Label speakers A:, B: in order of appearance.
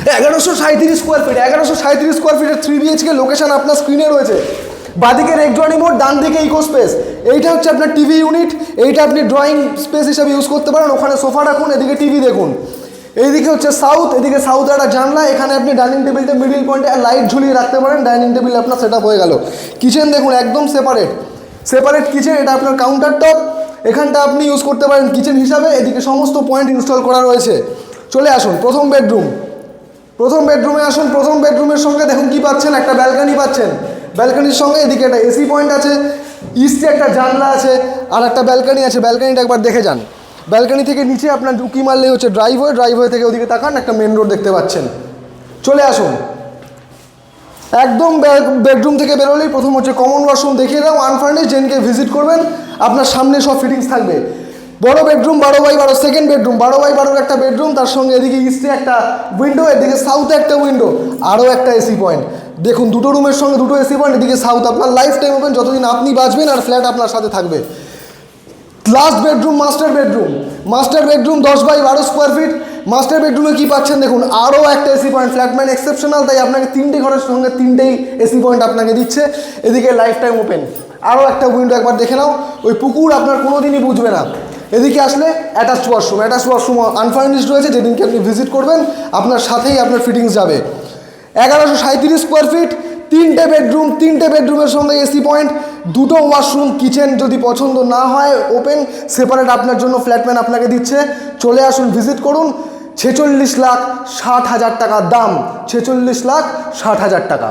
A: 1137 square feet, 1137 square ফিটের 3 BHK location আপনার স্ক্রিনে রয়েছে। বাদিকে রেকজনি মোড, ডান দিকে ইকো স্পেস। এইটা হচ্ছে আপনার টিভি ইউনিট, এইটা আপনি ড্রয়িং স্পেস হিসাবে ইউজ করতে পারেন। ওখানে সোফা রাখুন, এদিকে টিভি দেখুন। এইদিকে হচ্ছে সাউথ, এদিকে সাউথ একটা জানলা, এখানে আপনি ডাইনিং টেবিলটা মিডিল পয়েন্টে লাইট ঝুলিয়ে রাখতে পারেন। ডাইনিং টেবিল আপনার সেট আপ হয়ে গেল। কিচেন দেখুন একদম সেপারেট কিচেন, এটা আপনার কাউন্টার টপ, এখানটা আপনি ইউজ করতে পারেন কিচেন হিসাবে। এদিকে সমস্ত পয়েন্ট ইনস্টল করা রয়েছে। চলে আসুন প্রথম বেডরুমে আসুন। প্রথম বেডরুমের সঙ্গে দেখুন কি পাচ্ছেন, একটা ব্যালকানি পাচ্ছেন। ব্যালকানির সঙ্গে এদিকে একটা এসি পয়েন্ট আছে, ইস্টে একটা জানলা আছে, আর একটা ব্যালকানি আছে। ব্যালকানিটা একবার দেখে যান। ব্যালকানি থেকে নিচে আপনার উকি মারলেই হচ্ছে ড্রাইভওয়ে থেকে ওদিকে তাকান, একটা মেন রোড দেখতে পাচ্ছেন। চলে আসুন একদম বেডরুম থেকে বেরোলেই প্রথম হচ্ছে কমন ওয়াশরুম দেখিয়ে দাও, আনফার্নিশ। যেদিনকে ভিজিট করবেন আপনার সামনে সব ফিটিংস থাকবে। বড় bedroom 12x12, second bedroom 12x12 একটা বেডরুম, তার সঙ্গে এদিকে ইস্টে একটা উইন্ডো, এদিকে সাউথে একটা উইন্ডো, আরও একটা এসি পয়েন্ট। দেখুন দুটো রুমের সঙ্গে দুটো এসি পয়েন্ট, এদিকে সাউথ। আপনার লাইফ টাইম ওপেন যতদিন আপনি বাঁচবেন, আর ফ্ল্যাট আপনার সাথে থাকবে। Last bedroom master bedroom 10x12 square feet. Master বেডরুমে কী পাচ্ছেন দেখুন, আরও একটা এসি পয়েন্ট। ফ্ল্যাটম্যান এক্সেপশনাল, তাই আপনাকে 3টে ঘরের সঙ্গে 3টেই এসি পয়েন্ট আপনাকে দিচ্ছে। এদিকে লাইফ টাইম ওপেন, আরও একটা উইন্ডো একবার দেখে নাও। ওই পুকুর আপনার কোনো দিনই বুঝবে না। এদিকে আসলে অ্যাটাচড ওয়াশরুম আনফার্নিশড রয়েছে। যেদিনকে আপনি ভিজিট করবেন আপনার সাথেই আপনার ফিটিংস যাবে। 1137 স্কোয়ার ফিট, 3টে বেডরুমের সঙ্গে এসি পয়েন্ট, 2টো ওয়াশরুম, কিচেন। যদি পছন্দ না হয় ওপেন সেপারেট আপনার জন্য ফ্ল্যাটম্যান আপনাকে দিচ্ছে। চলে আসুন, ভিজিট করুন। 46,60,000 টাকা দাম, 46,60,000 টাকা।